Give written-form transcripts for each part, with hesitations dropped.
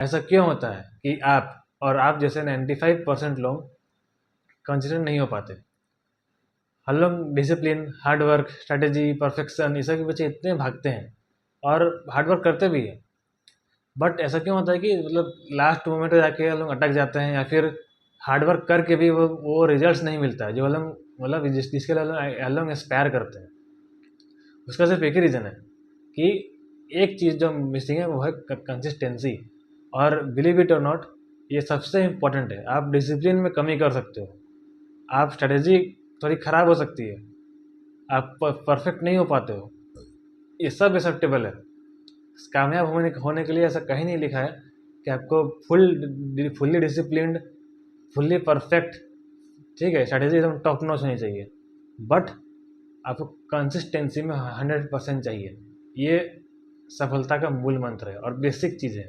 ऐसा क्यों होता है कि आप जैसे 95% लोग कंसिस्टेंट नहीं हो पाते? हम लोग discipline, hard work, strategy, perfection, ये सब के पीछे इतने भागते हैं और हार्ड वर्क करते भी हैं, बट ऐसा क्यों होता है कि मतलब लास्ट मोमेंट में जाके हम लोग अटक जाते हैं, या फिर हार्ड वर्क करके भी वो रिजल्ट्स नहीं मिलता है जो हम लोग मतलब जिसके लिए हम लोग एस्पायर करते हैं? उसका सिर्फ एक ही रीज़न है कि एक चीज़ जो मिसिंग है वो है कंसिस्टेंसी। और बिलीव इट और नॉट, ये सबसे इम्पोर्टेंट है। आप डिसिप्लिन में कमी कर सकते हो, आप स्ट्रेटेजी थोड़ी ख़राब हो सकती है, आप परफेक्ट नहीं हो पाते हो, ये सब एक्सेप्टेबल है। कामयाब होने के लिए ऐसा कहीं नहीं लिखा है कि आपको फुल्ली डिसिप्लिन्ड, फुल्ली परफेक्ट, ठीक है, स्ट्रेटेजी एकदम टॉप नॉच होनी चाहिए, बट आपको कंसिस्टेंसी में 100% चाहिए। ये सफलता का मूल मंत्र है और बेसिक चीज़ है।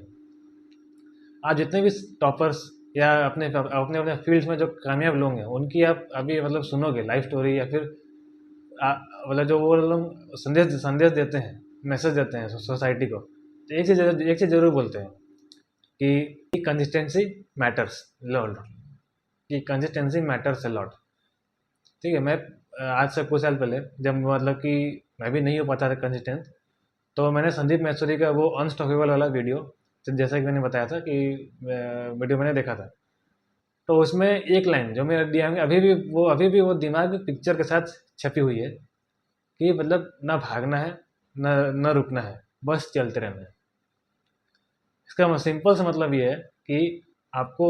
आज जितने भी टॉपर्स या अपने अपने अपने फील्ड्स में जो कामयाब लोग हैं, उनकी आप अभी मतलब सुनोगे लाइफ स्टोरी, या फिर मतलब जो वो लोग संदेश संदेश देते हैं, मैसेज देते हैं सोसाइटी को, तो एक चीज़ जरूर बोलते हैं कि कंसिस्टेंसी मैटर्स लॉट, कि कंसिस्टेंसी मैटर्स अ लॉट। ठीक है, मैं आज से कुछ साल पहले जब मतलब कि मैं भी नहीं हो पाता था कंसिस्टेंट, तो मैंने संदीप मैसूरी का वो अनस्टॉपेबल वाला वीडियो, तो जैसा कि मैंने बताया था कि वीडियो मैंने देखा था, तो उसमें एक लाइन जो मेरे दिमाग में अभी भी वो दिमाग में पिक्चर के साथ छपी हुई है कि मतलब ना भागना है, न रुकना है, बस चलते रहना है। इसका सिंपल सा मतलब ये है कि आपको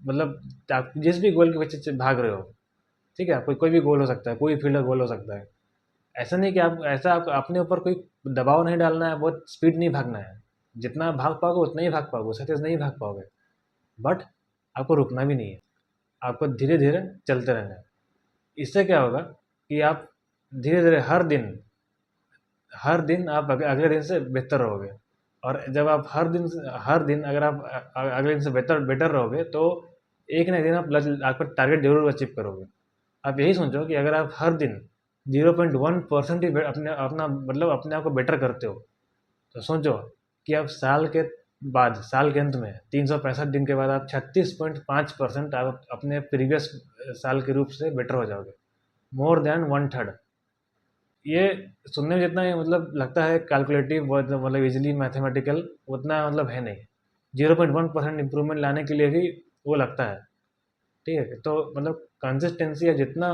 मतलब आप जिस भी गोल के पीछे भाग रहे हो, ठीक है, आपको कोई भी गोल हो सकता है, कोई फील्ड का गोल हो सकता है, ऐसा नहीं कि आप अपने ऊपर कोई दबाव नहीं डालना है, बहुत स्पीड नहीं भागना है, जितना भाग पाओगे उतना ही भाग पाओगे, उससे तेज नहीं भाग पाओगे, बट आपको रुकना भी नहीं है, आपको धीरे धीरे चलते रहना है। इससे क्या होगा कि आप धीरे धीरे हर दिन आप अगले दिन से बेहतर रहोगे। और जब आप हर दिन अगर आप अगले दिन से बेहतर बेटर रहोगे, तो एक ना एक दिन आपका टारगेट जरूर अचीव करोगे। आप यही सोचो कि अगर आप हर दिन 0.1% ही अपने आप को बेटर करते हो, तो सोचो कि आप साल के अंत में 365 दिन के बाद आप 36.5% आप अपने प्रीवियस साल के रूप से बेटर हो जाओगे, मोर देन वन थर्ड। ये सुनने में जितना मतलब लगता है कैलकुलेटिव, मतलब इजीली मैथमेटिकल, उतना मतलब है नहीं। 0.1% इम्प्रूवमेंट लाने के लिए भी वो लगता है, ठीक है। तो मतलब कंसिस्टेंसी जितना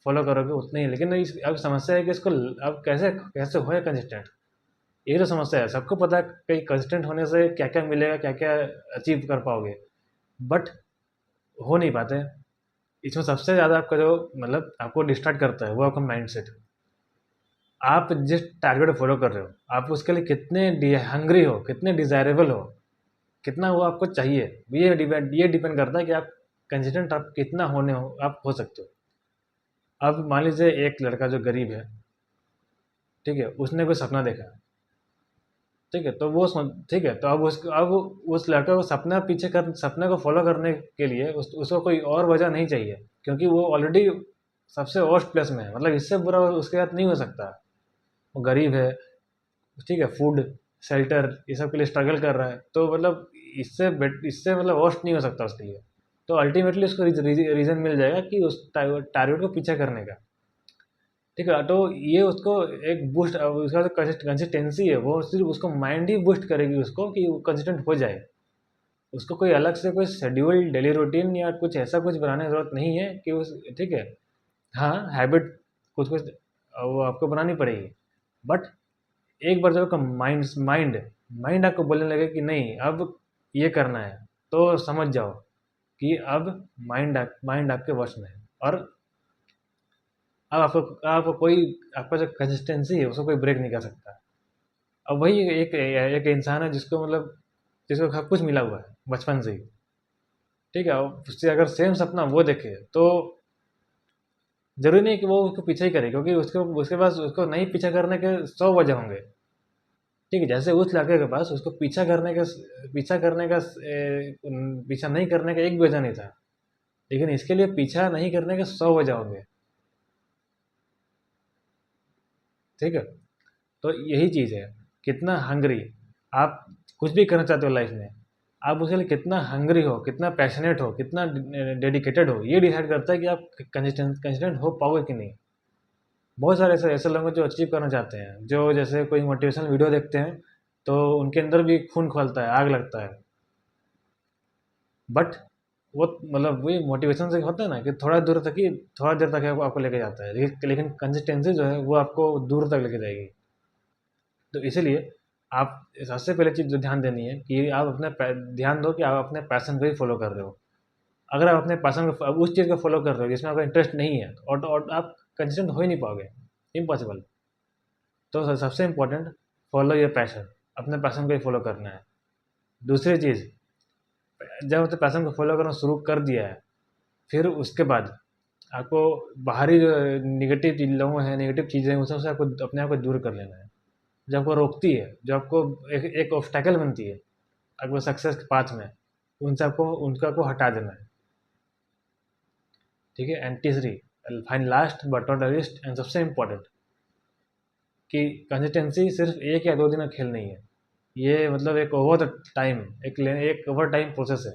फॉलो करोगे उतना ही, लेकिन अब समस्या है कि इसको अब कैसे कैसे होए कंसिस्टेंट, ये तो समस्या है। सबको पता है कि कंसिस्टेंट होने से क्या क्या मिलेगा, क्या क्या अचीव कर पाओगे, बट हो नहीं पाते। इसमें सबसे ज़्यादा आपका जो मतलब आपको डिस्ट्रैक्ट करता है वो आपका माइंडसेट। आप जिस टारगेट फॉलो कर रहे हो, आप उसके लिए कितने हंग्री हो, कितने डिजायरेबल हो, कितना वो आपको चाहिए, ये डिपेंड करता है कि आप कंसिस्टेंट आप कितना आप हो सकते हो। अब मान लीजिए एक लड़का जो गरीब है, ठीक है, उसने कोई सपना देखा, ठीक है, तो ठीक है, तो अब उस लड़का को सपने को फॉलो करने के लिए उसको कोई और वजह नहीं चाहिए, क्योंकि वो ऑलरेडी सबसे वर्स्ट प्लेस में है, मतलब इससे बुरा उसके साथ नहीं हो सकता। वो गरीब है, ठीक है, फूड, शेल्टर, ये सब के लिए स्ट्रगल कर रहा है, तो मतलब इससे मतलब वर्स्ट नहीं हो सकता उसके लिए। तो अल्टीमेटली उसको रीज़न मिल जाएगा कि उस टारगेट को पीछा करने का, ठीक है। तो ये उसको एक बूस्ट, उसका जो कंसिस्टेंसी है वो सिर्फ उसको माइंड ही बूस्ट करेगी उसको कि वो कंसिस्टेंट हो जाए। उसको कोई अलग से कोई शेड्यूल, डेली रूटीन या कुछ ऐसा कुछ बनाने की ज़रूरत नहीं है कि उस, ठीक है, हाँ, हैबिट कुछ कुछ वो आपको बनानी पड़ेगी, बट एक बार जब आपका माइंड माइंड माइंड आपको बोलने लगे कि नहीं अब ये करना है, तो समझ जाओ कि अब माइंड आपके वश में है, और अब आपको कोई, आपका जो कंसिस्टेंसी है उसको कोई ब्रेक नहीं कर सकता। अब वही एक एक इंसान है जिसको मतलब जिसको सब कुछ मिला हुआ है बचपन से ही, ठीक है, उससे अगर सेम सपना वो देखे, तो जरूरी नहीं कि वो उसको पीछे ही करे, क्योंकि उसके उसके पास उसको नहीं पीछा करने के 100 वजह होंगे, ठीक है। जैसे उस लड़के के पास उसको पीछा नहीं करने का एक भी वजह नहीं था, लेकिन इसके लिए पीछा नहीं करने के 100 वजह होंगे, ठीक है। तो यही चीज़ है, कितना हंग्री आप कुछ भी करना चाहते हो लाइफ में, आप उसके लिए कितना हंग्री हो, कितना पैशनेट हो, कितना डेडिकेटेड हो, ये डिसाइड करता है कि आप कंसिस्टेंट हो पाओगे कि नहीं। बहुत सारे ऐसे ऐसे लोग हैं जो अचीव करना चाहते हैं, जो जैसे कोई मोटिवेशनल वीडियो देखते हैं तो उनके अंदर भी खून खौलता है, आग लगता है। बट वो मतलब वही मोटिवेशन से होता है ना कि थोड़ा देर तक आपको लेके जाता है, लेकिन कंसिस्टेंसी जो है वो आपको दूर तक लेके जाएगी। तो इसीलिए आप सबसे पहले चीज़ जो ध्यान देनी है कि आप ध्यान दो कि आप अपने पैशन को ही फॉलो कर रहे हो। अगर आप अपने पैशन को उस चीज़ को फॉलो कर रहे हो जिसमें आपका इंटरेस्ट नहीं है, और आप कंसिस्टेंट हो ही नहीं पाओगे, इम्पॉसिबल। तो सबसे इम्पोर्टेंट, फॉलो योर पैशन, अपने पैशन को ही फॉलो करना है। दूसरी चीज़, जब अपने पैशन को फॉलो करना शुरू कर दिया है, फिर उसके बाद आपको बाहरी जो निगेटिव लोग हैं, नेगेटिव चीज़ें हैं, उससे आपको अपने आप को दूर कर लेना है। जो आपको रोकती है, जो आपको एक ऑब्स्टैकल बनती है आपको सक्सेस के पाथ में, उनका को हटा देना है। ठीक है। एंड तीसरी, fine last but not least and सबसे इम्पोर्टेंट, कि कंसिस्टेंसी सिर्फ 1 या 2 दिन का खेल नहीं है। ये मतलब एक ओवर द टाइम, एक ओवर टाइम प्रोसेस है।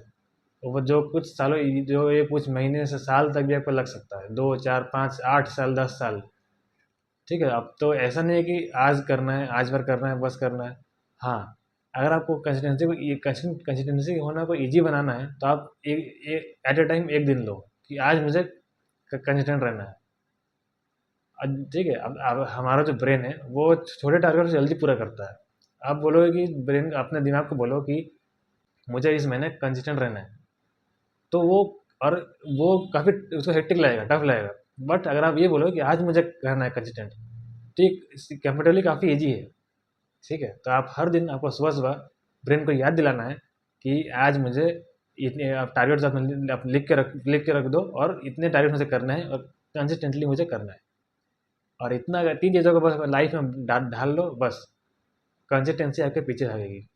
वो जो कुछ सालों, जो ये कुछ महीने से साल तक भी आपको लग सकता है, 2 4 5 8 साल 10 साल। ठीक है। अब तो ऐसा नहीं है कि आज करना है, आज भर करना है, बस करना है। हाँ, अगर आपको कंसिस्टेंसी होना को ईजी बनाना है तो आप एट ए टाइम एक दिन लो कि आज मुझे कंसिस्टेंट रहना है। ठीक है। अब हमारा जो ब्रेन है वो छोटे टारगेट से जल्दी पूरा करता है। आप बोलोगे कि ब्रेन, अपने दिमाग को बोलो कि मुझे इस महीने कंसिस्टेंट रहना है, तो और वो काफ़ी उसको हेक्टिक लगेगा, टफ लगेगा। बट अगर आप ये बोलो कि आज मुझे रहना है कंसिस्टेंट, ठीक, कंपेरेटिवली काफ़ी ईजी है। ठीक है। तो आप हर दिन, आपको सुबह सुबह ब्रेन को याद दिलाना है कि आज मुझे इतने, आप टारगेट्स आप लिख के रख दो, और इतने टारगेट मुझे करना है और कंसिस्टेंटली मुझे करना है। और इतना, अगर 3 चीज़ों को बस लाइफ में ढाल लो, बस कंसिस्टेंसी आपके पीछे भागेगी।